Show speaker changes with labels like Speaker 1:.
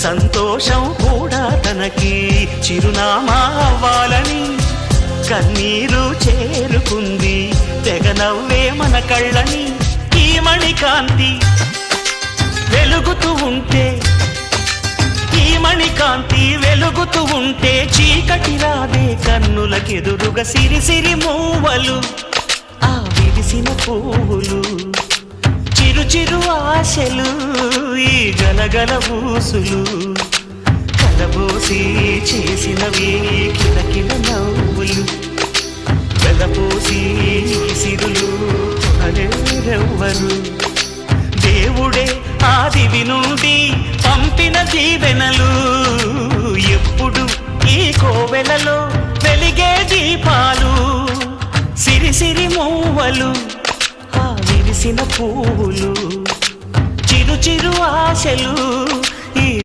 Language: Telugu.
Speaker 1: సంతోషం కూడా తనకి చిరునామా అవ్వాలని కన్నీరు చేరుకుంది తెగ నవ్వే మన కళ్ళని. ఈ మణికాంతి వెలుగుతూ ఉంటే, ఈ మణికాంతి వెలుగుతూ ఉంటే చీకటి రాదే కన్నులకెదురుగా. సిరి సిరి మూవలు ఆ విరిసిన పువ్వులు, చిరు చిరు ఆశలు ఈ గలగల ఊసులు, కలబోసి చేసినవి కిలకిల నవ్వులు, వెలపోసి సిరులు కొనలేరెవ్వరు. దేవుడే ఆదివి నుండి పంపిన దీవెనలు, ఎప్పుడు ఈ కోవెలలో వెలిగే దీపాలు. సిరి సిరి మూవలు ఆ విరిసిన పువ్వులు, చిరు చిరు ఆశలు